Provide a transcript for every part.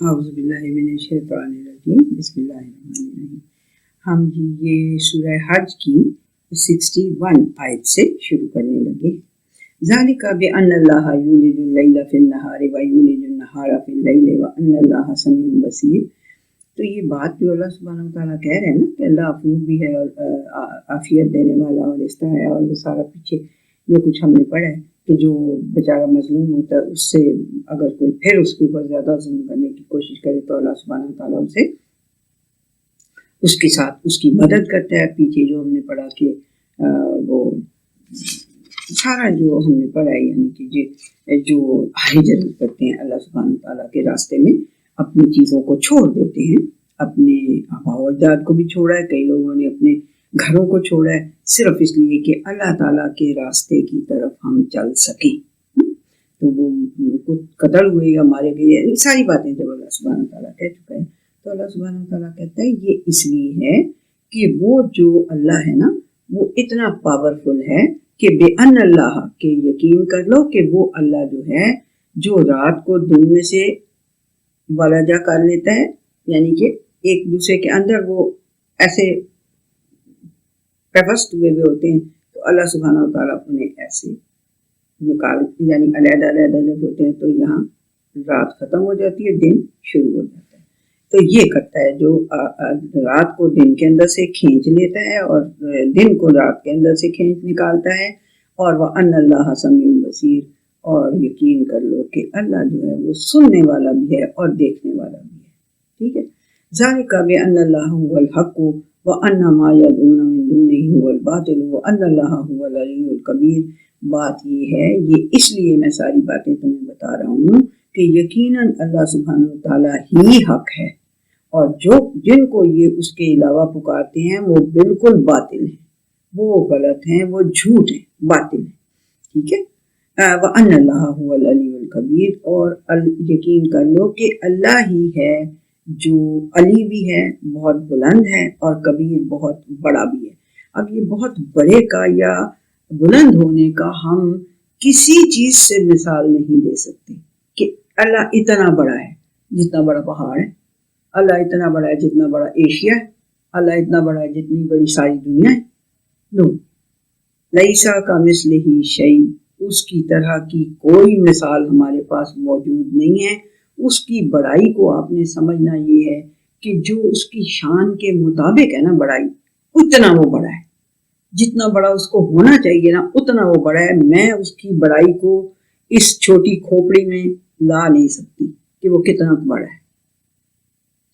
اعوذ باللہ من الشیطان الرجیم، بسم اللہ الرحمن الرحیم۔ ہم یہ سورہ حج کی 61 آیت سے شروع کرنے لگے۔ ذالک بأن اللہ یولج اللیل فی النہار ویولج النہار فی اللیل وأن اللہ سمیع بصیر۔ تو یہ بات جو اللہ سبحانہ وتعالیٰ کہہ رہے ہیں نا کہ اللہ غفور بھی ہے اور عافیت دینے والا اور اس طرح ہے، اور وہ سارا پیچھے جو کچھ ہم نے پڑھا ہے کہ جو بیچارہ مظلوم ہوتا ہے اس سے اگر کوئی پھر اس کے اوپر زیادہ ظلم کرنے کی کوشش کرے تو اللہ سبحانہ وتعالیٰ اسے اس کے ساتھ اس کی مدد کرتا ہے۔ پیچھے جو ہم نے پڑھا کہ وہ سارا جو ہم نے پڑھا ہے، یعنی کہ جو ہجرت کرتے ہیں اللہ سبحانہ وتعالیٰ کے راستے میں، اپنی چیزوں کو چھوڑ دیتے ہیں، اپنے آباء و اجداد کو بھی چھوڑا ہے، کئی لوگوں نے اپنے گھروں کو چھوڑا ہے صرف اس لیے کہ اللہ تعالیٰ کے راستے کی طرف ہم چل سکیں۔ تو وہ قتل ہوئے یا مارے گئے، یہ ساری باتیں جب اللہ سبحانہ تعالیٰ کہہ چکا ہے تو اللہ سبحانہ تعالیٰ کہتا ہے یہ اس لیے ہے کہ وہ جو اللہ ہے نا وہ اتنا پاورفل ہے کہ بے ان اللہ، کہ یقین کر لو کہ وہ اللہ جو ہے جو رات کو دن میں سے والجا کر لیتا ہے، یعنی کہ ایک دوسرے کے اندر وہ ایسے پیوست ہوئے ہوتے ہیں تو اللہ سبحانہ وتعالیٰ انہیں ایسے نکال، یعنی علیحدہ علیحدہ جب ہوتے ہیں تو یہاں رات ختم ہو جاتی ہے، دن شروع ہو جاتا ہے۔ تو یہ کرتا ہے جو رات کو دن کے اندر سے کھینچ لیتا ہے اور دن کو رات کے اندر سے کھینچ نکالتا ہے، اور وَأَنَّ اللَّهَ سَمِيعٌ بَصِيرٌ، اور یقین کر لو کہ اللہ جو ہے وہ سننے والا بھی ہے اور دیکھنے والا بھی ہے۔ ٹھیک ہے، ذَلِكَ بِأَنَّ اللَّهَ هُوَ الْحَقُّ وَأَنَّ مَا يَدْعُونَ مِن دُونِهِ هُوَ الْبَاطِلُ وَأَنَّ اللَّهَ هُوَ الْعَلِيُّ الْكَبِيرُ۔ بات یہ ہے، یہ اس لیے میں ساری باتیں تمہیں بتا رہا ہوں کہ یقیناً اللہ سبحانہ وتعالیٰ ہی حق ہے، اور جو جن کو یہ اس کے علاوہ پکارتے ہیں وہ بالکل باطل ہیں، وہ غلط ہیں، وہ جھوٹ ہیں، باطل ہیں۔ ٹھیک ہے، وَأَنَّ اللَّهَ هُوَ الْعَلِيُّ الْكَبِيرُ، اور یقین کر لو کہ اللہ ہی ہے جو علی بھی ہے، بہت بلند ہے، اور کبیر بہت بڑا بھی ہے۔ اب یہ بہت بڑے کا یا بلند ہونے کا ہم کسی چیز سے مثال نہیں دے سکتے کہ اللہ اتنا بڑا ہے جتنا بڑا پہاڑ ہے، اللہ اتنا بڑا ہے جتنا بڑا ایشیا ہے، اللہ اتنا بڑا ہے جتنی بڑی ساری دنیا ہے۔ نو، لیسا کمثلہ شیء، اس کی طرح کی کوئی مثال ہمارے پاس موجود نہیں ہے۔ اس کی بڑائی کو آپ نے سمجھنا یہ ہے کہ جو اس کی شان کے مطابق ہے نا بڑائی، اتنا وہ بڑا ہے، جتنا بڑا اس کو ہونا چاہیے نا اتنا وہ بڑا ہے۔ میں اس کی بڑائی کو اس چھوٹی کھوپڑی میں لا نہیں سکتی کہ وہ کتنا بڑا ہے۔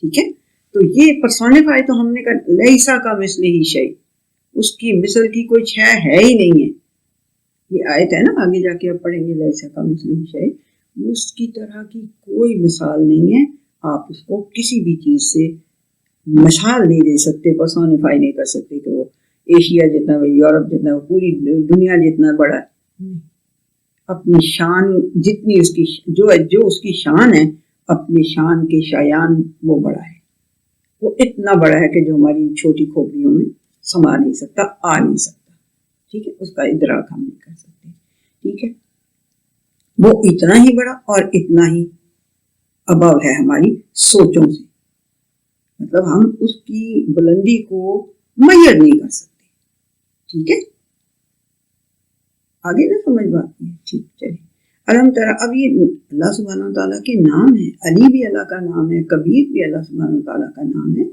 ٹھیک ہے، تو یہ پرسونیفائی تو ہم نے کہا لیسا کا مثلہ شیء، اس کی مثل کی کوئی شے ہے ہی نہیں ہے۔ یہ آیت ہے نا، آگے جا کے آپ پڑھیں گے لیسا کا مثلہ شیء، اس کی طرح کی کوئی مثال نہیں ہے۔ آپ اس کو کسی بھی چیز سے مثال نہیں دے سکتے، پرسونیفائی نہیں کر سکتے کہ وہ ایشیا جتنا، یورپ جتنا، پوری دنیا جتنا بڑا ہے۔ اپنی شان جتنی اس کی جو اس کی شان ہے، اپنی شان کے شایان وہ بڑا ہے، وہ اتنا بڑا ہے کہ جو ہماری چھوٹی کھوپڑیوں میں سما نہیں سکتا، آ نہیں سکتا۔ ٹھیک ہے، اس کا ادراک ہم نہیں کر سکتے۔ ٹھیک ہے، وہ اتنا ہی بڑا اور اتنا ہی ابو ہے ہماری سوچوں سے، مطلب ہم اس کی بلندی کو میئر نہیں کر سکتے۔ ٹھیک ہے، آگے نہ سمجھ بات ہے؟ ٹھیک، چلیے الحمد للہ۔ اب یہ اللہ سبحانہ تعالیٰ کے نام ہے، علی بھی اللہ کا نام ہے، کبیر بھی اللہ سبحانہ تعالیٰ کا نام ہے،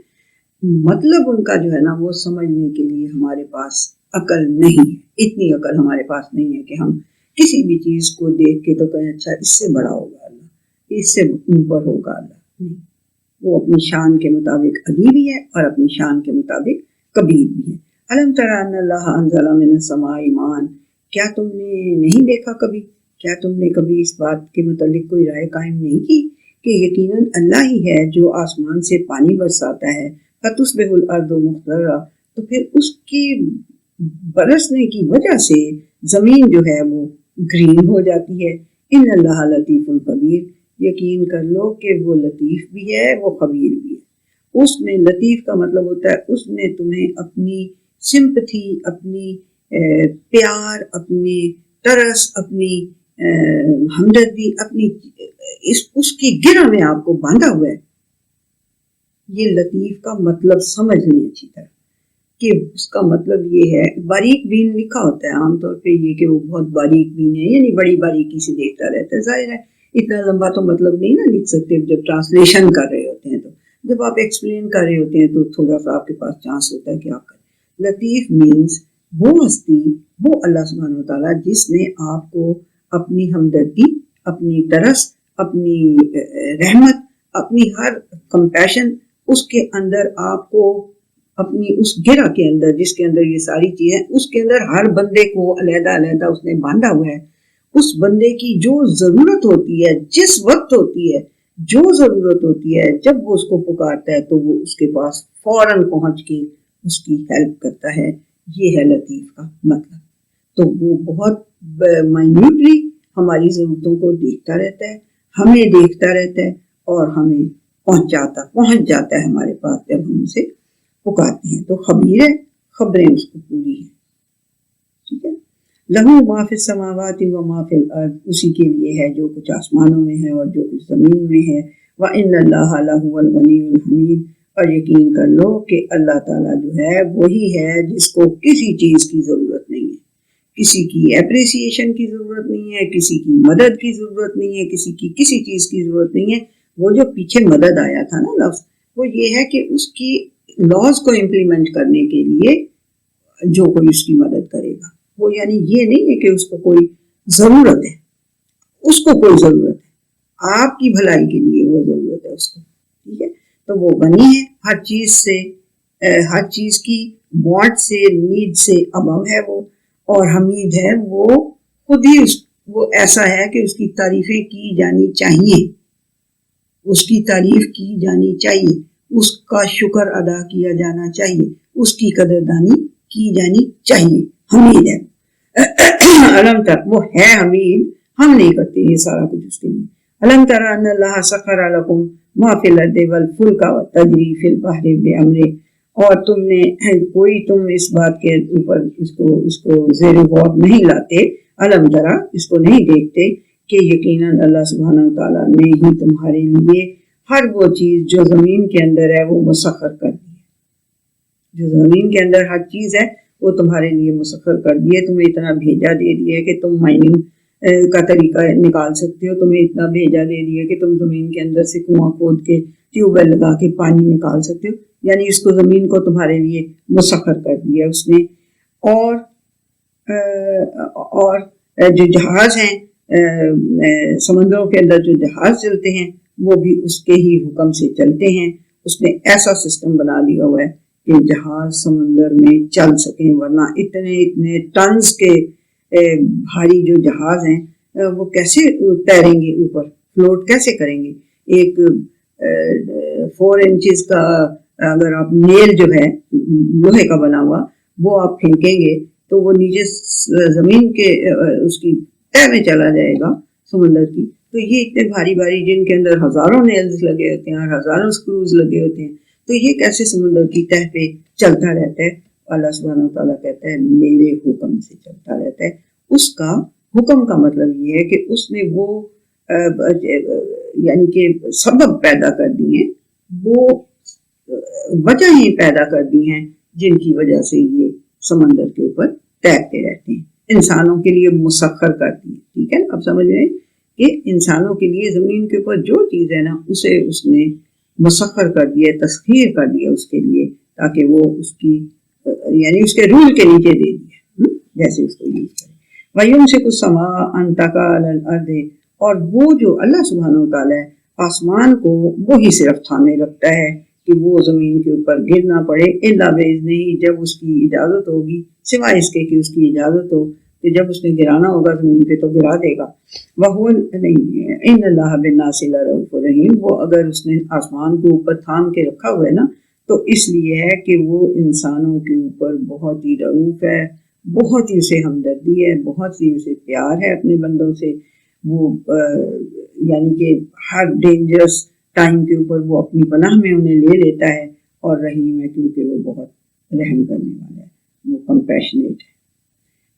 مطلب ان کا جو ہے نا وہ سمجھنے کے لیے ہمارے پاس عقل نہیں ہے، اتنی عقل ہمارے پاس نہیں ہے کہ ہم کسی بھی چیز کو دیکھ کے تو کہیں اچھا اس سے بڑا ہوگا اللہ، اس سے اوپر ہوگا اللہ، نہیں، وہ اپنی شان کے مطابق علی بھی ہے اور اپنی شان کے مطابق کبیر بھی ہے۔ الم تر ان اللہ انزل من السماء ماء، کیا تم نے نہیں دیکھا کبھی، کیا تم نے کبھی اس بات کے متعلق کوئی رائے قائم نہیں کی کہ یقیناً اللہ ہی ہے جو آسمان سے پانی برساتا ہے، فتصبح الارض مخضرا، تو پھر اس کی برسنے کی وجہ سے زمین جو ہے وہ گرین ہو جاتی ہے۔ ان اللہ لطیف خبیر، یقین کر لو کہ وہ لطیف بھی ہے، وہ خبیر بھی ہے۔ اس میں لطیف کا مطلب ہوتا ہے اس نے تمہیں اپنی سمپتھی، اپنی پیار، اپنی ترس، اپنی ہمدردی اپنی اس کی گرہ میں آپ کو باندھا ہوا ہے. یہ لطیف کا مطلب سمجھ لیں اچھی طرح کہ اس کا مطلب یہ ہے. باریک بین لکھا ہوتا ہے عام طور پہ یہ کہ وہ بہت باریک بین ہے، یعنی بڑی باریکی سے دیکھتا رہتا ہے. ظاہر ہے اتنا لمبا تو مطلب نہیں نا لکھ سکتے جب ٹرانسلیشن کر رہے ہوتے ہیں. تو جب آپ ایکسپلین کر رہے ہوتے ہیں تو تھوڑا سا آپ کے پاس چانس ہوتا ہے کہ آپ کریں. لطیف مینس وہ ہستی، وہ اللہ سبحانہ وتعالیٰ جس نے آپ کو اپنی ہمدردی، اپنی ترس، اپنی رحمت، اپنی ہر کمپیشن، اس کے اندر آپ کو اپنی اس گرہ کے اندر جس کے اندر یہ ساری چیزیں، اس کے اندر ہر بندے کو علیحدہ علیحدہ اس نے باندھا ہوا ہے. اس بندے کی جو ضرورت ہوتی ہے، جس وقت ہوتی ہے، جو ضرورت ہوتی ہے، جب وہ اس کو پکارتا ہے تو وہ اس کے پاس فوراً پہنچ کے اس کی ہیلپ کرتا ہے. یہ ہے لطیف کا مطلب. تو وہ بہت مائنیوٹلی ہماری ضرورتوں کو دیکھتا رہتا ہے، ہمیں دیکھتا رہتا ہے اور ہمیں پہنچ جاتا ہے ہمارے پاس جب ہم اسے پکارتے ہیں. تو خبیر ہے، خبریں اس کو پوری ہیں. ٹھیک ہے. لہو ما فی السماوات و ما فی الارض، اسی کے لیے ہے جو کچھ آسمانوں میں ہے اور جو کچھ زمین میں ہے. وَإِنَّ اللَّهَ لَهُوَ الْغَنِيُّ الْحَمِيدُ، اور یقین کر لو کہ اللہ تعالیٰ جو ہے وہی ہے جس کو کسی چیز کی ضرورت نہیں ہے، کسی کی اپریسیشن کی ضرورت نہیں ہے، کسی کی مدد کی ضرورت نہیں ہے، کسی کی کسی چیز کی ضرورت نہیں ہے. وہ جو پیچھے مدد آیا تھا نا لفظ، وہ یہ ہے کہ اس کی لاز کو امپلیمنٹ کرنے کے لیے جو کوئی اس کی مدد کرے گا، وہ یعنی یہ نہیں ہے کہ اس کو کوئی ضرورت ہے، اس کو کوئی ضرورت ہے، آپ کی بھلائی کے لیے وہ ضرورت ہے اس کو. ٹھیک ہے. تو وہ غنی ہے ہر چیز سے، ہر چیز کی وانٹ سے، نیڈ سے ابو ہے وہ، اور حمید ہے وہ خود ہی. وہ ایسا ہے کہ اس کی تعریفیں کی جانی چاہیے، اس کی تعریف کی جانی چاہیے، اس کا شکر ادا کیا جانا چاہیے، اس کی قدردانی کی جانی چاہیے. حمید ہے. علم تک وہ ہے حمید، ہم نہیں کرتے یہ سارا کچھ اس کے لیے. علم تر ان اللہ سخر لکم ما فی الارض والفلک والتجری فی البحر بامرہ، اور تم اس بات کے اوپر اس کو زیر غور نہیں لاتے. علم ترا، اس کو نہیں دیکھتے کہ یقیناً اللہ سبحانہ وتعالیٰ نے ہی تمہارے لیے ہر وہ چیز جو زمین کے اندر ہے وہ مسخر کر دی ہے. جو زمین کے اندر ہر چیز ہے وہ تمہارے لیے مسخر کر دی ہے. تمہیں اتنا بھیجا دے دیا ہے کہ تم مائننگ کا طریقہ نکال سکتے ہو. تمہیں اتنا بھیجا دے دیا کہ تم زمین کے اندر سے کنواں کھود کے ٹیوب ویل لگا کے پانی نکال سکتے ہو. یعنی اس کو زمین کو تمہارے لیے مسخر کر دیا اس نے. اور جو جہاز ہیں سمندروں کے اندر جو جہاز چلتے ہیں وہ بھی اس کے ہی حکم سے چلتے ہیں. اس نے ایسا سسٹم بنا دیا ہوا ہے کہ جہاز سمندر میں چل سکیں، ورنہ اتنے ٹنز کے بھاری جو جہاز ہیں وہ کیسے تیریں گے اوپر، فلوٹ کیسے کریں گے. ایک 4 انچز کا اگر آپ نیل جو ہے لوہے کا بنا ہوا وہ آپ پھینکیں گے تو وہ نیچے زمین کے اس کی تہ میں چلا جائے گا سمندر کی. تو یہ اتنے بھاری بھاری جن کے اندر ہزاروں نیلز لگے ہوتے ہیں اور ہزاروں سکروز لگے ہوتے ہیں، تو یہ کیسے سمندر کی تہ پہ چلتا رہتا ہے. اللہ سبحانہ وتعالیٰ کہتا ہے میرے حکم سے چلتا رہتا ہے. اس کا حکم کا مطلب یہ ہے کہ اس نے وہ یعنی کہ سبب پیدا کر دی ہیں، وہ وجہیں پیدا کر دی ہیں جن کی وجہ سے یہ سمندر کے اوپر تیرتے رہتے ہیں. انسانوں کے لیے مسخر کر دی ہے. ٹھیک ہے، اب سمجھ رہے ہیں کہ انسانوں کے لیے زمین کے اوپر جو چیز ہے نا اسے اس نے مسخر کر دیا، تسخیر کر دیا اس کے لیے، تاکہ وہ اس کی یعنی اس کے رول کے نیچے دے دیا جیسے اس کو یوز کرے. وَيُمْسِكُ السَّمَاءَ أَن تَقَعَ عَلَى الْأَرْضِ، اور وہ جو اللہ سبحانہ وتعالیٰ ہے آسمان کو وہی صرف تھامے رکھتا ہے کہ وہ زمین کے اوپر گر نہ پڑے. الا بإذنہ، جب اس کی اجازت ہوگی، سوائے اس کے کہ اس کی اجازت ہو، کہ جب اس نے گرانا ہوگا زمین پہ تو گرا دے گا. ان اللہ بالناس لرؤوف رحیم، وہ اگر اس نے آسمان کو اوپر تھام کے رکھا ہوا ہے نا تو اس لیے ہے کہ وہ انسانوں کے اوپر بہت ہی رؤوف ہے، بہت ہی اسے ہمدردی ہے، بہت ہی اسے پیار ہے اپنے بندوں سے. وہ یعنی کہ ہر ڈینجرس ٹائم کے اوپر وہ اپنی پناہ میں انہیں لے لیتا ہے. اور رحیم ہے کیونکہ وہ بہت رحم کرنے والا ہے، وہ کمپیشنیٹ ہے.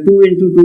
2×2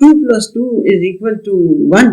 2+2 = 1,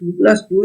2+2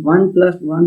1+1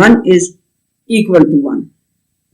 1 = 1,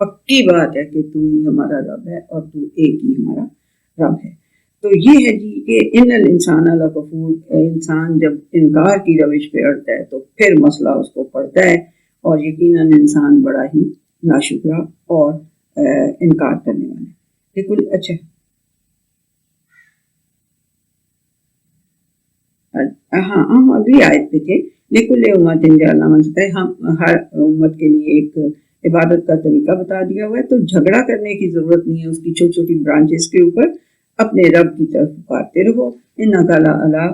پکی بات ہے کہ تو ہی ہمارا رب ہے اور تو ایک ہی ہمارا رب ہے۔ تو یہ ہے جی کہ ان الانسان لکفور، انسان جب انکار کی روش پہ اڑتا ہے تو پھر مسئلہ اس کو پڑتا ہے، اور یقیناً انسان بڑا ہی ناشکرا اور انکار کرنے والا ہے۔ بالکل اچھا، ہاں ہم اگلی آیت پہ تھے، لیکن امت جعلنا منسکا ہے، ہم ہر امت کے لیے ایک عبادت کا طریقہ بتا دیا ہوا ہے، تو جھگڑا کرنے کی ضرورت نہیں ہے اس کی چھوٹی چھوٹی برانچز کے اوپر، اپنے رب کی طرف پکارتے رہو۔ انک لعلی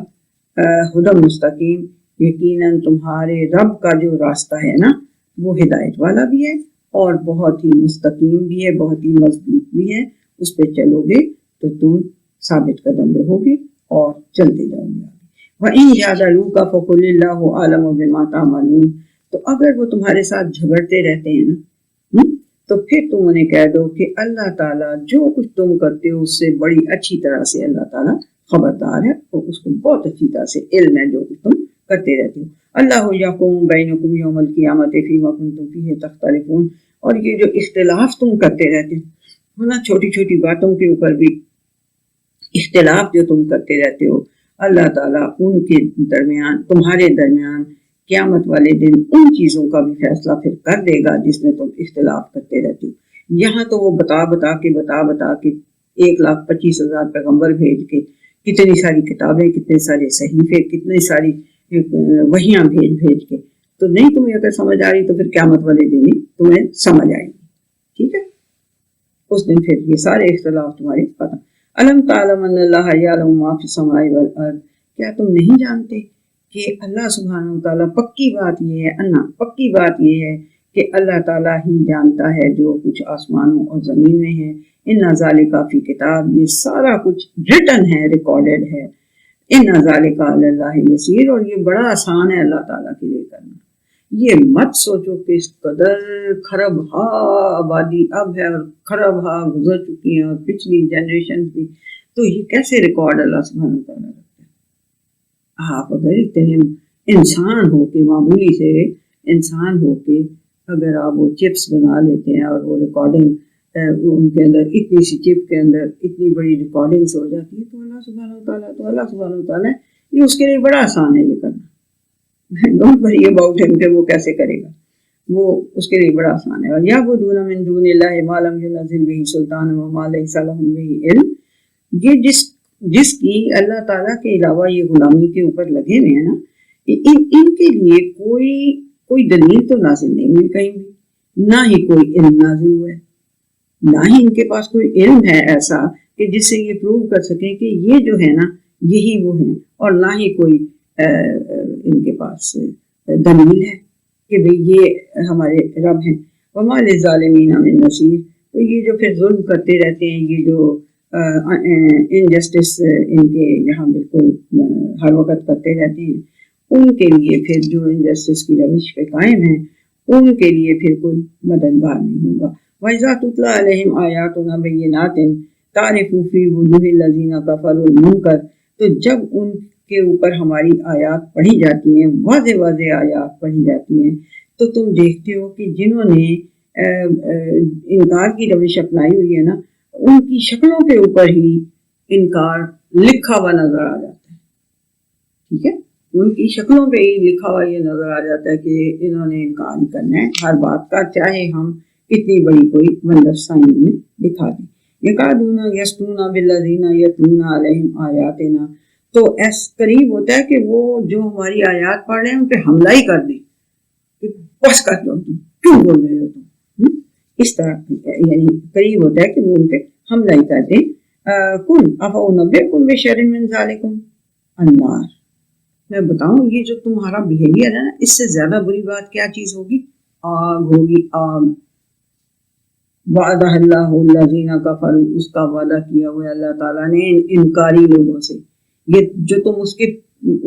ہدی مستقیم، یقیناً تمہارے رب کا جو راستہ ہے نا وہ ہدایت والا بھی ہے اور بہت ہی مستقیم بھی ہے، بہت ہی مضبوط بھی ہے، اس پہ چلو گے تو تم ثابت قدم رہو گے اور چلتے جاؤ گے۔ وَإِن جَادَلُوكَ فَقُلِ اللَّهُ أَعْلَمُ بِمَا تَعْمَلُونَ، تو اگر وہ تمہارے ساتھ جھگڑتے رہتے ہیں نا تو پھر تم انہیں کہہ دو کہ اللہ تعالیٰ جو کچھ تم کرتے ہو اس سے بڑی اچھی طرح سے اللہ تعالیٰ خبردار ہے، اور اس کو بہت اچھی طرح سے علم ہے جو کچھ تم کرتے رہتے ہو۔ اللہ یحکم بینکم یوم القیامۃ فیما کنتم فیہ تختلفون، اور یہ جو اختلاف تم کرتے رہتے ہو نا، چھوٹی چھوٹی باتوں کے اوپر بھی اختلاف جو تم کرتے رہتے ہو، اللہ تعالیٰ ان کے درمیان، تمہارے درمیان قیامت والے دن ان چیزوں کا بھی فیصلہ پھر کر دے گا جس میں تم اختلاف کرتے رہتے ہو۔ یہاں تو وہ بتا کے 1,25,000 پیغمبر بھیج کے، کتنی ساری کتابیں، کتنے سارے صحیفے، کتنی ساری وحیاں بھیج کے، تو نہیں تمہیں اگر سمجھ آ رہی تو پھر قیامت والے دن ہی تمہیں سمجھ آئے گی، ٹھیک ہے؟ اس دن پھر یہ سارے اختلاف تمہارے ختم۔ الم تعلم ان اللہ یعلم ما فی السماء والارض، کیا تم نہیں جانتے کہ اللہ سبحانہ وتعالیٰ، پکی بات یہ ہے کہ اللہ تعالیٰ ہی جانتا ہے جو کچھ آسمانوں اور زمین میں ہے۔ ان ذالک فی کتاب، یہ سارا کچھ ریٹن ہے، ریکارڈڈ ہے۔ ان ذالک علی اللہ یسیر، اور یہ بڑا آسان ہے اللہ تعالیٰ کے لیے کرنا۔ یہ مت سوچو کہ اس قدر خرب آبادی اب ہے اور خرب گزر چکی ہیں اور پچھلی جنریشن بھی، تو یہ کیسے ریکارڈ اللہ سبحانہ وتعالیٰ رکھتا ہے؟ آپ اگر اتنے انسان ہو کے، معمولی سے انسان ہو کے اگر آپ وہ چپس بنا لیتے ہیں اور وہ ریکارڈنگ ان کے اندر، اتنی سی چپ کے اندر اتنی بڑی ریکارڈنگز ہو جاتی ہے، تو اللہ سبحانہ وتعالیٰ یہ اس کے لیے بڑا آسان ہے یہ کرنا۔ ڈونٹ وری اباؤٹ ہم کہ وہ کیسے کرے گا، وہ اس کے لیے بڑا آسان ہے۔ یعبدون من دون اللہ ما لم ينزل به سلطان وما ليس لهم به علم، یہ جس کی اللہ تعالیٰ کے علاوہ یہ غلامی کے اوپر لگے ہوئے ہیں نا، ان کے لیے کوئی دلیل تو نازل نہیں ہوئی کہیں بھی، نہ ہی کوئی علم نازل ہوا ہے، نہ ہی ان کے پاس کوئی علم ہے ایسا کہ جس سے یہ پروو کر سکیں کہ یہ جو ہے نا یہی وہ ہیں، اور نہ ہی کوئی ان کے پاس دلیل ہے کہ بھئی یہ ہمارے رب ہیں۔ وما للظالمین من نصیر، تو یہ جو پھر ظلم کرتے رہتے ہیں، یہ جو انجسٹس ان کے یہاں بالکل ہر وقت کرتے رہتے ہیں، ان کے لیے پھر جو انجسٹس کی روش پہ قائم ہیں ان کے لیے پھر کوئی مددگار نہیں ہوگا۔ وَإِذَا تُتْلَىٰ عَلَيْهِمْ آيَاتُنَا بَيِّنَاتٍ تَعْرِفُ فِي وُجُوهِ الَّذِينَ كَفَرُوا الْمُنكَرَ، تو جب ان کے اوپر ہماری آیات پڑھی جاتی ہیں، واضح واضح آیات پڑھی جاتی ہیں، تو تم دیکھتے ہو کہ جنہوں نے انکار کی روش اپنائی ہوئی ہے نا، ان کی شکلوں کے اوپر ہی انکار لکھا ہوا نظر آ جاتا ہے، ٹھیک ہے؟ ان کی شکلوں پہ ہی لکھا ہوا یہ نظر آ جاتا ہے کہ انہوں نے انکار ہی کرنا ہے ہر بات کا، چاہے ہم اتنی بڑی کوئی ونڈر سائن میں دکھا دیں۔ یکادون یسطون بالذین یتلون علیہم آیاتنا، تو قریب ہوتا ہے کہ وہ جو ہماری آیات پڑھ رہے ہیں ان پہ حملہ ہی کر دیں کہ بس کر دو، تم کیوں بول رہے ہو تم، اس طرح یعنی قریب ہوتا ہے کہ وہ ان پہ حملہ ہی کر دیں۔ کل افانبئکم بشر من ذالکم النار، میں بتاؤں یہ جو تمہارا بیہیویئر ہے نا، اس سے زیادہ بری بات کیا چیز ہوگی؟ آگ ہوگی، آگ۔ وعدہ اللہ الذین کفروا، اس کا وعدہ کیا ہوا ہے اللہ تعالیٰ نے انکاری لوگوں سے، یہ جو تم اس کے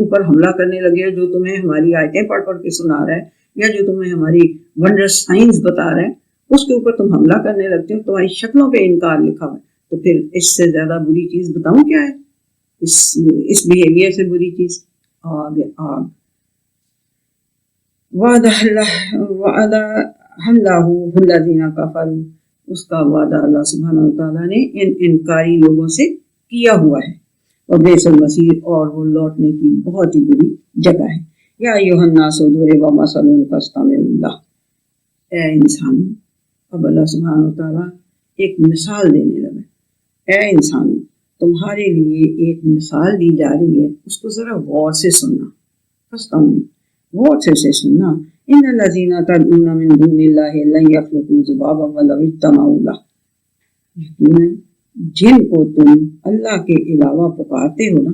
اوپر حملہ کرنے لگے ہو، جو تمہیں ہماری آیتیں پڑھ پڑھ کے سنا رہا ہے، یا جو تمہیں ہماری ونڈر سائنس بتا رہا ہے، اس کے اوپر تم حملہ کرنے لگتے ہو، تمہاری شکلوں پہ انکار لکھا ہوا ہے، تو پھر اس سے زیادہ بری چیز بتاؤں کیا ہے؟ اس بیہیویئر سے بری چیز آگ۔ وعدہ اللہ الذین کفروا، اس کا وعدہ اللہ سبحانہ و تعالیٰ نے ان انکاری لوگوں سے کیا ہوا ہے، اور بیس المصیر، اور وہ لوٹنے کی بہت ہی بری جگہ ہے۔ یا ایھا الناس ضرب مثل فاستمعوا لہ، اے انسانوں، اب اللہ سبحانہ و تعالیٰ ایک مثال دینے لگا، اے انسانوں تمہارے لیے ایک مثال دی جا رہی ہے، اس کو ذرا غور سے سننا، فاستمعوا، غور سے سننا، ان الذین تدعون من دون اللہ لن یخلقوا ذبابا ولو اجتمعوا لہ، یقیناً جن کو تم اللہ کے علاوہ پکارتے ہو نا،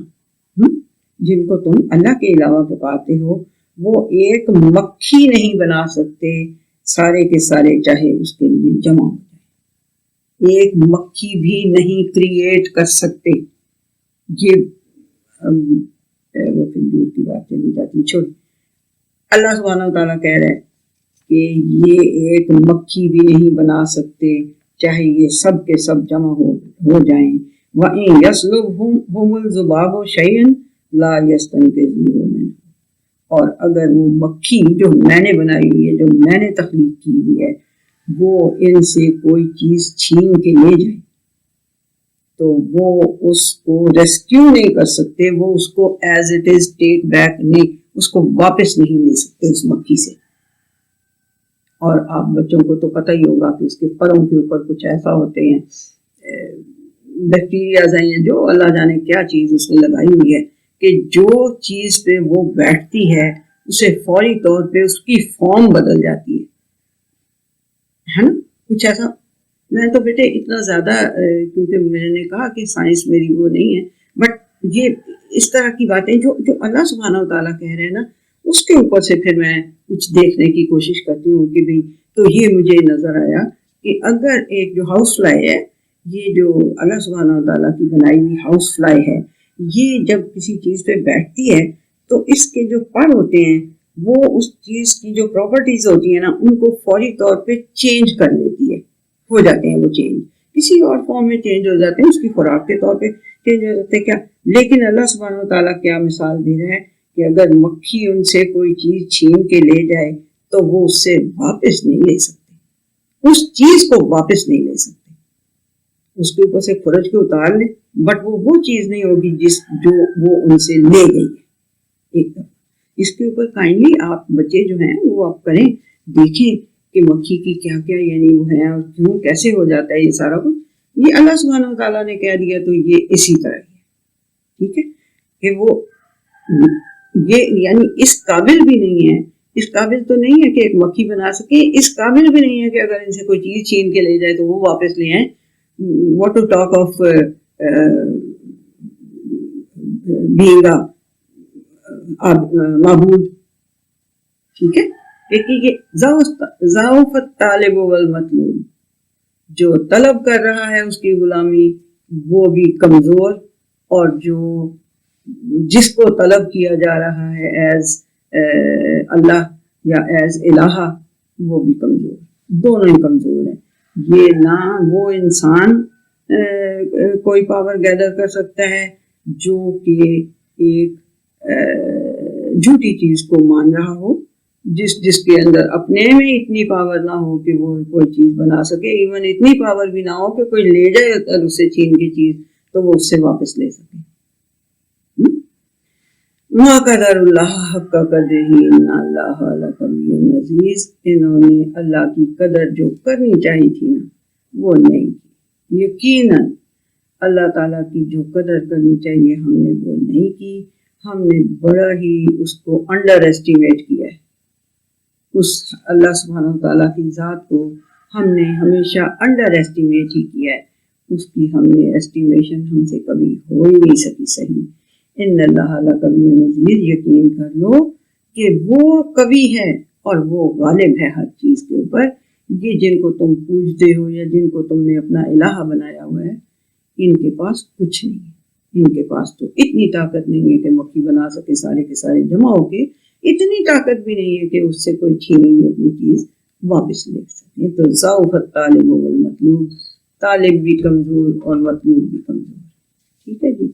جن کو تم اللہ کے علاوہ پکارتے ہو، وہ ایک مکھی نہیں بنا سکتے سارے کے سارے، چاہے اس کے لیے جمع ہو جائے، ایک مکھی بھی نہیں کریٹ کر سکتے۔ یہ وہ پھر دور کی بات چلی جاتی، چھوڑ۔ اللہ سبحانہ تعالیٰ کہہ رہے ہیں کہ یہ ایک مکھی بھی نہیں بنا سکتے چاہے یہ سب کے سب جمع ہو جائیں۔ وَإِن يَسْلُبْهُمُ الذُّبَابُ شَيْئًا لَا يَسْتَنقِذُوهُ مِنْهُ، اور اگر وہ مکھی جو میں نے بنائی ہوئی ہے، جو میں نے تخلیق کی ہوئی ہے، وہ ان سے کوئی چیز چھین کے لے جائے تو وہ اس کو ریسکیو نہیں کر سکتے، وہ اس کو as it is take back نہیں، اس کو واپس نہیں لے سکتے اس مکھی سے۔ اور آپ بچوں کو تو پتہ ہی ہوگا کہ اس کے پروں کے اوپر کچھ ایسا ہوتے ہیں، بیکٹیریاز ہیں، جو اللہ جانے کیا چیز اس نے لگائی ہوئی ہے کہ جو چیز پہ وہ بیٹھتی ہے اسے فوری طور پہ اس کی فارم بدل جاتی ہے نا، کچھ ایسا۔ میں تو بیٹے اتنا زیادہ کیونکہ میں نے کہا کہ سائنس میری وہ نہیں ہے، بٹ یہ اس طرح کی باتیں جو اللہ سبحانہ و تعالیٰ کہہ رہے ہیں نا، اس کے اوپر سے پھر میں کچھ دیکھنے کی کوشش کرتی ہوں کہ بھئی تو یہ مجھے نظر آیا کہ اگر ایک جو ہاؤس فلائی ہے، یہ جو اللہ سبحانہ و تعالیٰ کی بنائی ہوئی ہاؤس فلائی ہے، یہ جب کسی چیز پہ بیٹھتی ہے تو اس کے جو پر ہوتے ہیں وہ اس چیز کی جو پراپرٹیز ہوتی ہیں نا، ان کو فوری طور پہ چینج کر لیتی ہے، ہو جاتے ہیں وہ چینج، کسی اور فارم میں چینج ہو جاتے ہیں، اس کی خوراک کے طور پہ چینج ہو جاتے ہیں کیا۔ لیکن اللہ سبحانہ و تعالیٰ کیا مثال دے رہا ہے کہ اگر مکھی ان سے کوئی چیز چھین کے لے جائے تو وہ اس سے واپس نہیں لے سکتے، اس چیز کو واپس نہیں لے سکتے، اس کے اوپر سے کھرچ کے اتار لے، بٹ وہ چیز نہیں ہوگی جو وہ ان سے لے گئی ہے۔ ایک دفعہ اس کے اوپر کائنڈلی آپ بچے جو ہیں وہ آپ کریں، دیکھیں کہ مکھی کی کیا کیا یعنی وہ ہے اور کیوں کیسے ہو جاتا ہے یہ سارا کچھ، یہ اللہ سبحانہ و تعالیٰ نے کہہ دیا تو یہ اسی طرح ہے، ٹھیک ہے، کہ وہ یہ یعنی اس قابل بھی نہیں ہے، اس قابل تو نہیں ہے کہ ایک مکھی بنا سکے، اس قابل بھی نہیں ہے کہ اگر ان سے کوئی چیز چھین کے لے جائے تو وہ واپس لے آئیں۔ What to talk of being معبود، ٹھیک ہے، ضعف الطالب والمطلوب، جو طلب کر رہا ہے اس کی غلامی وہ بھی کمزور، اور جو جس کو طلب کیا جا رہا ہے ایز اللہ یا ایز الہ وہ بھی کمزور، دونوں ہی کمزور ہیں۔ یہ نہ وہ انسان کوئی پاور گیدر کر سکتا ہے جو کہ ایک جھوٹی چیز کو مان رہا ہو، جس کے اندر اپنے میں اتنی پاور نہ ہو کہ وہ کوئی چیز بنا سکے، ایون اتنی پاور بھی نہ ہو کہ کوئی لے جائے اگر اس سے چھین کی چیز تو وہ اس سے واپس لے سکے۔ ما قدر اللہ حق قدرہ ان اللہ لقوی عزیز، انہوں نے اللہ کی قدر جو کرنی چاہیے تھی نا وہ نہیں کی، یقیناً اللہ تعالیٰ کی جو قدر کرنی چاہیے ہم نے وہ نہیں کی، ہم نے بڑا ہی اس کو انڈر ایسٹیمیٹ کیا ہے، اس اللہ سبحانہ تعالیٰ کی ذات کو ہم نے ہمیشہ انڈر ایسٹیمیٹ ہی کیا ہے، اس کی ہم نے ایسٹیمیشن ہم سے کبھی ہو ہی نہیں سکی صحیح۔ ان اللہ لقوی عزیز، یقین کر لو کہ وہ قوی ہے اور وہ غالب ہے ہر چیز کے اوپر۔ یہ جن کو تم پوجتے ہو یا جن کو تم نے اپنا الہ بنایا ہوا ہے، ان کے پاس کچھ نہیں ہے، ان کے پاس تو اتنی طاقت نہیں ہے کہ مکھی بنا سکے سارے کے سارے جمع ہو کے، اتنی طاقت بھی نہیں ہے کہ اس سے کوئی چھینی ہوئی اپنی چیز واپس لے سکے۔ تو ضعف الطالب والمطلوب، طالب بھی کمزور اور مطلوب بھی کمزور، ٹھیک ہے جی۔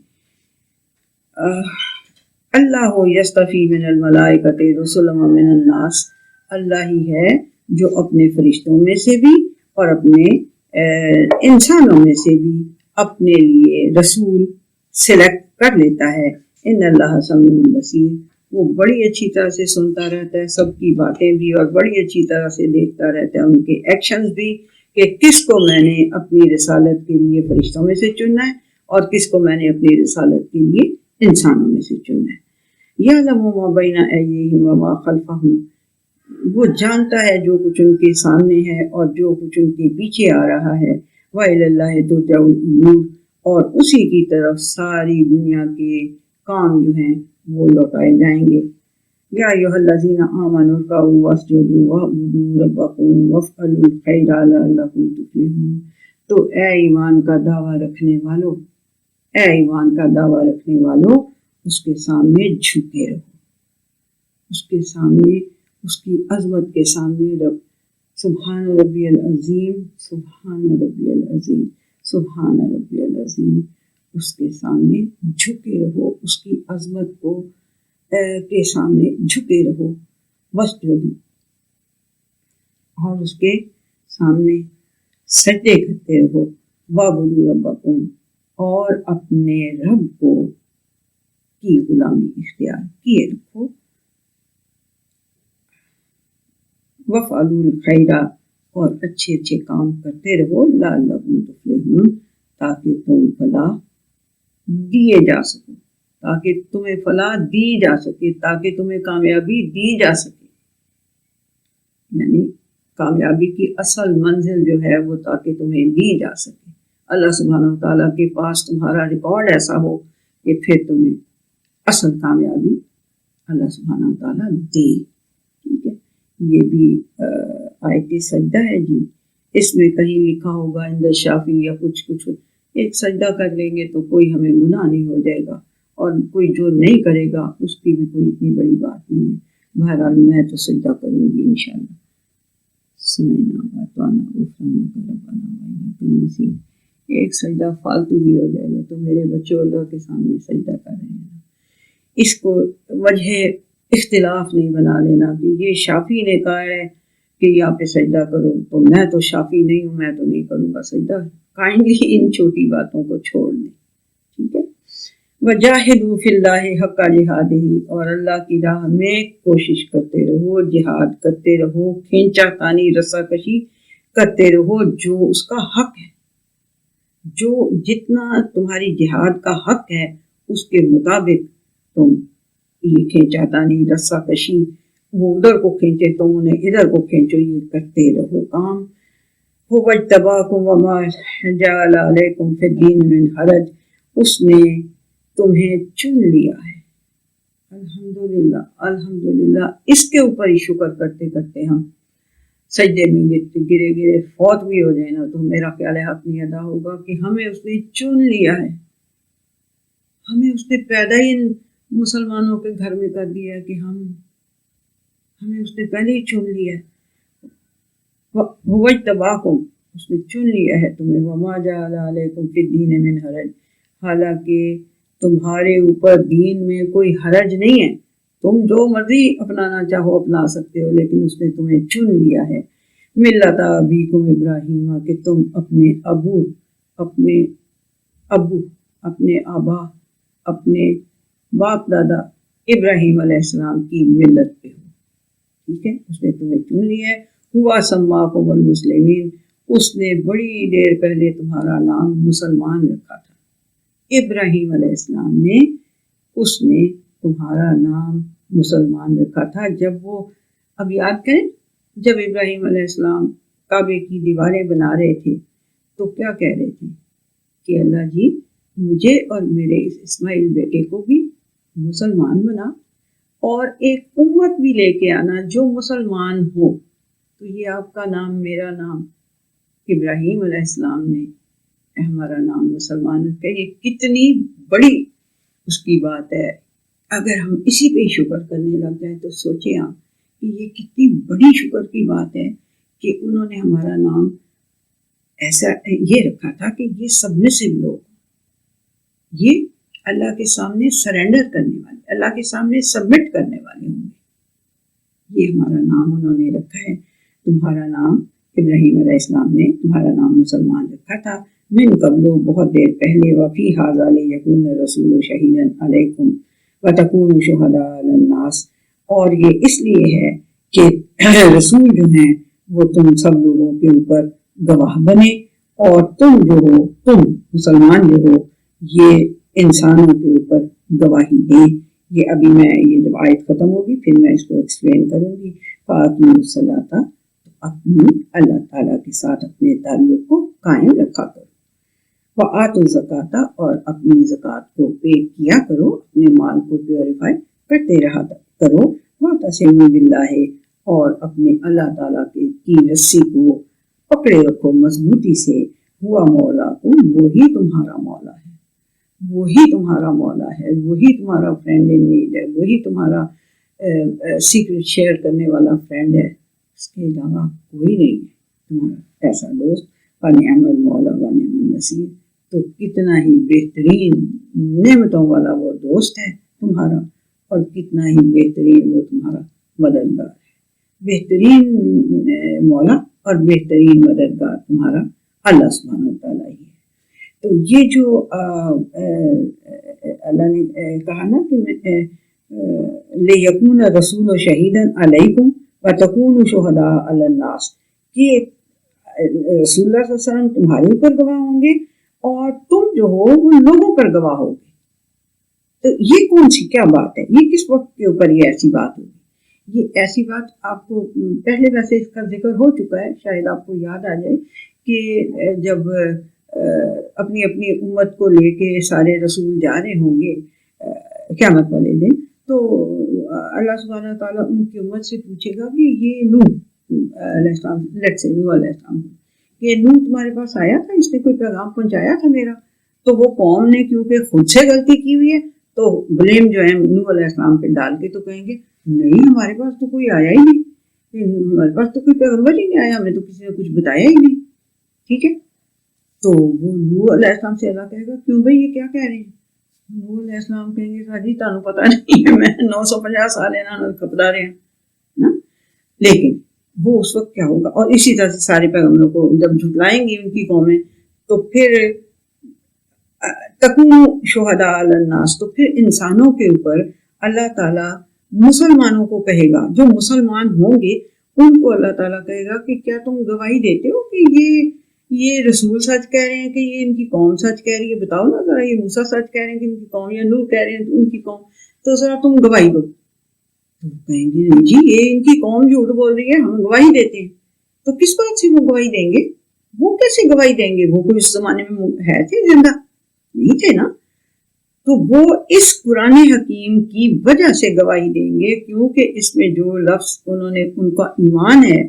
اللہ یستفی من الملائکۃ رسلا ومن الناس، اللہ ہی ہے جو اپنے فرشتوں میں سے بھی اور اپنے انسانوں میں سے بھی اپنے لیے رسول سلیکٹ کر لیتا ہے. ان اللہ سمیع بصیر، وہ بڑی اچھی طرح سے سنتا رہتا ہے سب کی باتیں بھی، اور بڑی اچھی طرح سے دیکھتا رہتا ہے ان کے ایکشنز بھی، کہ کس کو میں نے اپنی رسالت کے لیے فرشتوں میں سے چننا ہے اور کس کو میں نے اپنی رسالت کے لیے انسانوں میں سے چننا ہے. یعلم ما بین ایدیہم وما خلفہم، وہ جانتا ہے جو کچھ ان کے سامنے ہے اور جو کچھ ان کے پیچھے آ رہا ہے. وَإِلَى اللَّهِ تُرْجَعُ الْأُمُورُ، اور اسی کی طرف ساری دنیا کے کام جو ہیں وہ لوٹائے جائیں گے. یا ایھا الذین آمنوا ارکعوا واسجدوا واعبدوا ربکم وافعلوا الخیر لعلکم تفلحون. تو اے ایمان کا دعویٰ رکھنے والو، اے ایمان کا دعویٰ رکھنے والو، اس کے سامنے جھکے رہو، اس کے سامنے، اس کی عظمت کے سامنے رب سبحان ربی العظیم، سبحان ربی العظیم، سبحان ربی العظیم، اس کے سامنے جھکے رہو، اس کی عظمت کو کے سامنے جھکے رہو. واسجدوا، اور اس کے سامنے سجدے کرتے رہو. واعبدوا ربکم، اور اپنے رب کو کی غلامی اختیار کیے رکھو. وافعلوا الخیر، اور اچھے اچھے کام کرتے رہو. لعلکم تفلحون، تاکہ تم فلاح دیے جا سکو، تاکہ تمہیں فلاح دی جا سکے، تاکہ تمہیں کامیابی دی جا سکے. یعنی کامیابی کی اصل منزل جو ہے وہ تاکہ تمہیں دی جا سکے. اللہ سبحانہ وتعالیٰ کے پاس تمہارا ریکارڈ ایسا ہو کہ پھر تمہیں اصل کامیابی اللہ سبحانہ وتعالیٰ دے. ٹھیک ہے، یہ بھی آیت سجدہ ہے جی. اس میں کہیں لکھا ہوگا عند شافی یا کچھ ایک سجدہ کر لیں گے تو کوئی ہمیں گناہ نہیں ہو جائے گا، اور کوئی جو نہیں کرے گا اس کی بھی کوئی اتنی بڑی بات نہیں ہے. بہرحال میں تو سجدہ کروں گی انشاءاللہ. سمینا واتوانا غفرانک ربنا وإلیک المصیر. ایک سجدہ فالتو بھی ہو جائے گا تو میرے بچوں اللہ کے سامنے سجدہ کر رہے ہیں. اس کو وجہ اختلاف نہیں بنا لینا کہ یہ شافی نے کہا ہے کہ یہاں پہ سجدہ کرو تو میں تو شافی نہیں ہوں، میں تو نہیں کروں گا سجدہ. کائنڈلی ان چھوٹی باتوں کو چھوڑ دیں. ٹھیک ہے. وجاہدوا فی اللہ حق جہادہ، اور اللہ کی راہ میں کوشش کرتے رہو، جہاد کرتے رہو، کھینچا تانی رسا کشی کرتے رہو جو اس کا حق ہے. جو جتنا تمہاری جہاد کا حق ہے اس کے مطابق تم یہ کھینچا تانی رسا کشی، وہ ادھر کو کھینچے تم انہیں ادھر کو کھینچو، یہ کرتے رہو کام. هو اجتباکم وما جعل علیکم فی الدین من حرج، اس نے تمہیں چن لیا ہے. الحمدللہ الحمدللہ. اس کے اوپر ہی شکر کرتے کرتے ہم سجدے میں گرے فوت بھی ہو جائے نا تو میرا خیال ہے حق نہیں ادا ہوگا کہ ہمیں اس نے چن لیا ہے. ہمیں اس نے پیدا ہی مسلمانوں کے گھر میں کر دیا ہے کہ ہمیں اس نے پہلے ہی چن لیا ہے. هو اجتباکم، اس نے چن لیا ہے تمہیں. وما جعل علیکم فی الدین من حرج، حالانکہ تمہارے اوپر دین میں کوئی حرج نہیں ہے، تم جو مرضی اپنانا چاہو اپنا سکتے ہو، لیکن اس نے تمہیں چن لیا ہے. ملت ابیکم ابراہیم، کہ تم اپنے آبا، اپنے باپ دادا ابراہیم علیہ السلام کی ملت پہ ہو. ٹھیک ہے، اس نے تمہیں چن لیا ہے. ہوا سماکم المسلمین، اس نے بڑی دیر پہلے تمہارا نام مسلمان رکھا تھا. ابراہیم علیہ السلام نے تمہارا نام مسلمان رکھا تھا. جب وہ، اب یاد کریں، جب ابراہیم علیہ السلام کعبے کی دیواریں بنا رہے تھے تو کیا کہہ رہے تھے کہ اللہ جی مجھے اور میرے اس اسماعیل بیٹے کو بھی مسلمان بنا، اور ایک امت بھی لے کے آنا جو مسلمان ہو. تو یہ آپ کا نام، میرا نام، ابراہیم علیہ السلام نے ہمارا نام مسلمان رکھا. یہ کتنی بڑی اس کی بات ہے. اگر ہم اسی پہ شکر کرنے لگ جائیں تو سوچیں آپ کہ یہ کتنی بڑی شکر کی بات ہے کہ انہوں نے ہمارا نام ایسا یہ رکھا تھا کہ یہ سبمسو لوگ، یہ اللہ کے سامنے سرنڈر کرنے والے، اللہ کے سامنے سبمٹ کرنے والے ہوں گے. یہ ہمارا نام انہوں نے رکھا ہے. تمہارا نام ابراہیم علیہ السلام نے تمہارا نام مسلمان رکھا تھا من قبل بہت دیر پہلے وفی ھذا لیکون الرسول شہیدا علیکم وتکونوا شہداء علی الناس، اور یہ اس لیے ہے کہ رسول جو ہیں وہ تم سب لوگوں کے اوپر گواہ بنے، اور تم مسلمان جو ہو یہ انسانوں کے اوپر گواہی دیں۔ یہ ابھی میں یہ جب آیت ختم ہوگی پھر میں اس کو ایکسپلین کروں گی۔ فاقیموا الصلاۃ، اپنی اللہ تعالیٰ کے ساتھ اپنے تعلق کو قائم رکھا کرو، وآتوا الزکوٰۃ، اور اپنی زکوٰۃ کو پے کیا کرو، اپنے مال کو پیوریفائی کرتے رہا کرو، واعتصموا باللہ، اور اپنے اللہ تعالیٰ کی رسی کو پکڑے رکھو مضبوطی سے، ہوا مولاکم، وہی تمہارا مولا ہے، وہی تمہارا مولا ہے، وہی تمہارا فرینڈ ان نیڈ ہے، وہی تمہارا سیکرٹ شیئر کرنے والا فرینڈ ہے، اس کے علاوہ کوئی نہیں ہے تمہارا ایسا دوست۔ ونعم المولا ونعم النصیر، تو کتنا ہی بہترین نعمتوں والا وہ دوست ہے تمہارا، اور کتنا ہی بہترین وہ تمہارا مددگار ہے۔ بہترین مولا اور بہترین مددگار تمہارا اللہ سبحانہ وتعالیٰ ہی ہے۔ تو یہ جو اللہ نے کہا نا کہ لیکون الرسول شہیدا علیکم وتکونوا شہداء علی الناس، کہ رسول اللہ صلی اللہ علیہ وسلم تمہارے اوپر گواہ ہوں گے اور تم جو ہو وہ لوگوں پر گواہ ہوگے۔ تو یہ کون سی کیا بات ہے، یہ کس وقت کے اوپر یہ ایسی بات ہوگی؟ یہ ایسی بات آپ کو پہلے ویسے اس کا ذکر ہو چکا ہے، شاید آپ کو یاد آ جائے کہ جب اپنی اپنی امت کو لے کے سارے رسول جا رہے ہوں گے قیامت والے دن، تو اللہ سبحانہ تعالیٰ ان کی امت سے پوچھے گا کہ یہ نوح علیہ السلام، نوح علیہ السلام، کہ نوح تمہارے پاس آیا تھا، اس نے کوئی پیغام پہنچایا تھا میرا؟ تو وہ قوم نے کیونکہ خود سے غلطی کی ہوئی ہے تو بلیم جو ہے نوح علیہ السلام پہ ڈال کے تو کہیں گے نہیں ہمارے پاس تو کوئی آیا ہی نہیں، ہمارے پاس تو کوئی پیغمبر ہی نہیں آیا، ہمیں تو کسی نے کچھ بتایا ہی نہیں۔ ٹھیک ہے، تو وہ نوح علیہ السلام سے اللہ کہے گا کیوں بھائی یہ کیا کہہ رہے ہیں؟ نوح علیہ السلام کہیں گے جی تانوں پتہ نہیں ہے، میں 950 سال انہوں کپڑا رہے ہیں نا۔ لیکن وہ اس وقت کیا ہوگا، اور اسی طرح سے سارے پیغمبروں کو جب جھٹلائیں گی ان کی قومیں، تو پھر تکونوا شہداء علی الناس، تو پھر انسانوں کے اوپر اللہ تعالیٰ مسلمانوں کو کہے گا، جو مسلمان ہوں گے ان کو اللہ تعالیٰ کہے گا کہ کیا تم گواہی دیتے ہو کہ یہ رسول سچ کہہ رہے ہیں کہ یہ ان کی قوم سچ کہہ رہی ہے؟ بتاؤ نا ذرا، یہ موسیٰ سچ کہہ رہے ہیں کہ ان کی قوم، یا نوح کہہ رہے ہیں ان کی قوم، تو ذرا تم گواہی دو۔ تو کہیں گے نہیں جی یہ ان کی قوم جھوٹ بول رہی ہے، ہم گواہی دیتے ہیں۔ تو کس بات سے وہ گواہی دیں گے؟ وہ کیسے گواہی دیں گے؟ وہ کوئی اس زمانے میں ہے تھے زندہ؟ نہیں تھے نا۔ تو وہ اس قرآن حکیم کی وجہ سے گواہی دیں گے، کیونکہ اس میں جو لفظ انہوں نے، ان کا ایمان ہے،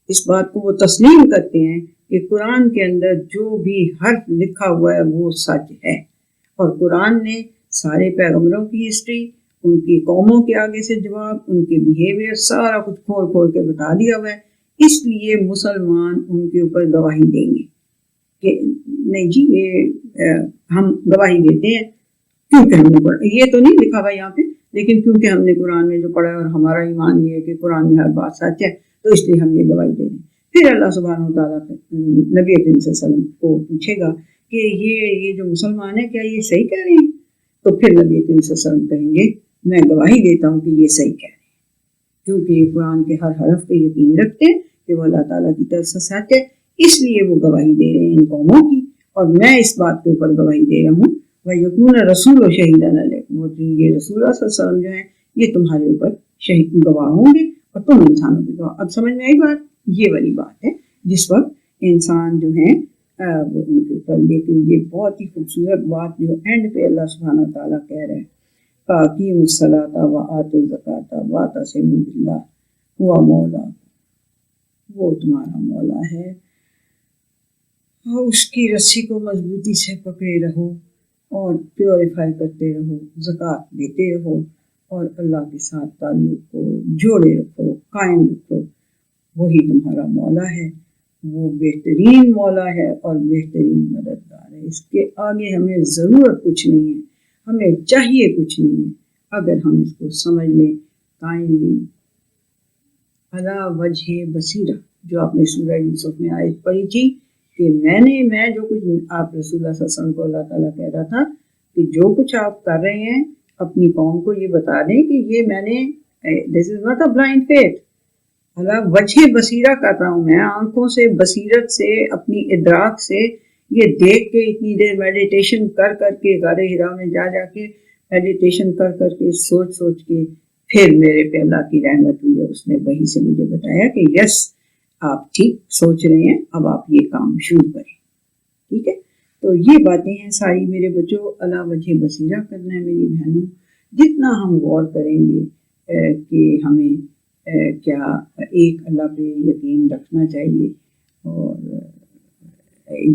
اس بات کو وہ تسلیم کرتے ہیں کہ قرآن کے اندر جو بھی حرف لکھا ہوا ہے وہ سچ ہے، اور قرآن نے سارے پیغمبروں کی ہسٹری، ان کی قوموں کے آگے سے جواب، ان کے بیہیویئر، سارا کچھ کھول کھول کے بتا دیا ہوا ہے۔ اس لیے مسلمان ان کے اوپر گواہی دیں گے کہ نہیں جی یہ ہم گواہی دیتے ہیں کیونکہ ہم نے پڑھا، یہ تو نہیں لکھا ہوا یہاں پہ، لیکن کیونکہ ہم نے قرآن میں جو پڑھا ہے اور ہمارا ایمان یہ ہے کہ قرآن میں ہر بات سچ ہے، تو اس لیے ہم یہ گواہی دے رہے ہیں۔ پھر اللہ سبحانہ وتعالیٰ نبی کریم صلی اللہ علیہ وسلم کو پوچھے گا کہ یہ جو مسلمان ہیں کیا یہ صحیح کہہ رہے ہیں؟ تو پھر نبی کریم صلی اللہ علیہ وسلم کہیں گے میں گواہی دیتا ہوں کہ یہ صحیح کہہ رہے ہیں، کیونکہ یہ قرآن کے ہر حرف پہ یقین رکھتے ہیں کہ وہ اللہ تعالیٰ کی طرف سے سچ ہے، اس لیے وہ گواہی دے رہے ہیں ان قوموں کی، اور میں اس بات کے اوپر گواہی دے رہا ہوں وَيَكُونَ الرَّسُولُ شَهِيدًا عَلَيْكُمْ، یہ رسول اللہ صلی اللہ علیہ وسلم جو ہیں یہ تمہارے اوپر شہید گواہ ہوں گے اور تم انسانوں کے گواہ۔ اب سمجھ میں آئی بات؟ یہ والی بات ہے جس وقت انسان جو ہیں وہ ان کے اوپر، لیکن یہ بہت ہی خوبصورت بات جو اینڈ پہ اللہ سبحانہ تعالیٰ کہہ رہے ہیں فَأَقِیمُوا الصَّلَاةَ وَآتُوا الزَّکَاةَ وَاعْتَصِمُوا بِاللَّهِ هُوَ مَوْلَاکُمْ، وہ تمہارا مولا ہے، اور اس کی رسی کو مضبوطی سے پکڑے رہو اور پیوریفائی کرتے رہو، زکوٰۃ دیتے رہو، اور اللہ کے ساتھ تعلق کو جوڑے رکھو، قائم رکھو، وہی تمہارا مولا ہے، وہ بہترین مولا ہے اور بہترین مددگار ہے۔ اس کے آگے ہمیں ضرورت کچھ نہیں ہے، ہمیں چاہیے کچھ نہیں ہے، اگر ہم اس کو سمجھ لیں کائنڈلی علی وجہ بصیرہ، جو آپ نے سورہ یوسف میں آیت پڑھی تھی کہ میں جو کچھ آپ رسول اللہ صلی اللہ علیہ وسلم کو اللہ تعالیٰ کہہ رہا تھا کہ جو کچھ آپ کر رہے ہیں اپنی قوم کو یہ بتا دیں کہ یہ میں نے this is not a blind faith, Allah وجہ بصیرہ کر رہا ہوں، میں آنکھوں سے بصیرت سے اپنی ادراک سے یہ دیکھ کے اتنی دیر میڈیٹیشن کر کے غار ہرا میں جا کے میڈیٹیشن کر کے سوچ کے پھر میرے پہ اللہ کی رحمت ہوئی، اس نے وہی سے مجھے بتایا کہ یس آپ ٹھیک سوچ رہے ہیں، اب آپ یہ کام شروع کریں. ٹھیک ہے، تو یہ باتیں ہیں ساری میرے بچوں. اللہ وجہ بصیرہ کرنا ہے میری بہنوں. جتنا ہم غور کریں گے کہ ہمیں کیا ایک اللہ پہ یقین رکھنا چاہیے، اور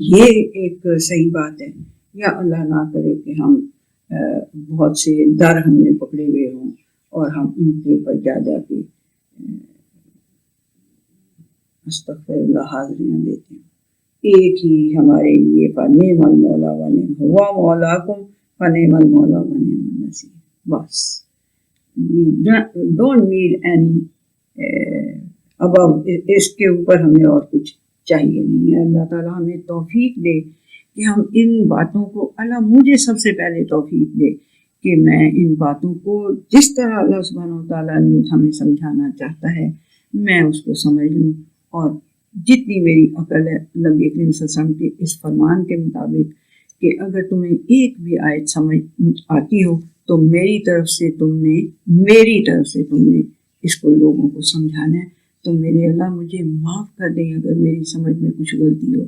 یہ ایک صحیح بات ہے، یا اللہ نہ کرے کہ ہم بہت سے در ہم نے پکڑے ہوئے ہوں اور ہم ان کے اوپر جا کے استغفر اللہ حاضریاں دیتے ہیں. ایک ہی ہمارے لیے فنعم المولا ونعم ہوا مولاکم فنعم المولا ونعم النصیر. بس ڈونٹ نیڈ اینی ابو، اس کے اوپر ہمیں اور کچھ چاہیے نہیں ہے. اللہ تعالیٰ ہمیں توفیق دے کہ ہم ان باتوں کو، اللہ مجھے سب سے پہلے توفیق دے کہ میں ان باتوں کو جس طرح اللہ سبحانہ و تعالیٰ نے ہمیں سمجھانا چاہتا ہے میں اس کو سمجھ لوں، اور جتنی میری عقل ہے نبی کریم صلی اللہ علیہ وسلم کے اس فرمان کے مطابق کہ اگر تمہیں ایک بھی آیت سمجھ آتی ہو تو میری طرف سے تم نے اس کو لوگوں کو سمجھانا ہے. تو میرے اللہ مجھے معاف کر دیں اگر میری سمجھ میں کچھ غلطی ہو،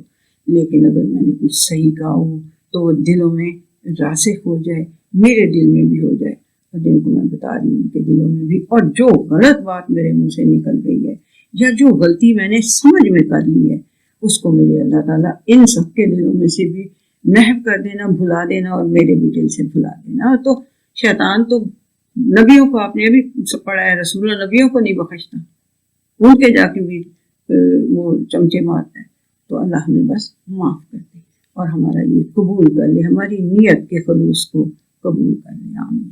لیکن اگر میں نے کچھ صحیح کہا ہو تو وہ دلوں میں راسخ ہو جائے، میرے دل میں بھی ہو جائے، اور جن کو میں بتا رہی ہوں ان کے دلوں میں بھی. اور جو غلط بات میرے منہ سے نکل گئی ہے یا جو غلطی میں نے سمجھ میں کر لی ہے اس کو میرے اللہ تعالیٰ ان سب کے دلوں میں سے بھی محو کر دینا، بھلا دینا، اور میرے بھی دل سے بھلا دینا. تو شیطان تو نبیوں کو، آپ نے ابھی پڑھا ہے، رسول اللہ نبیوں کو نہیں بخشتا، ان کے جا کے بھی وہ چمچے مارتا ہے. تو اللہ ہمیں بس معاف کر دے اور ہمارا یہ قبول کر لے، ہماری نیت کے خلوص کو قبول کر لے. آمین.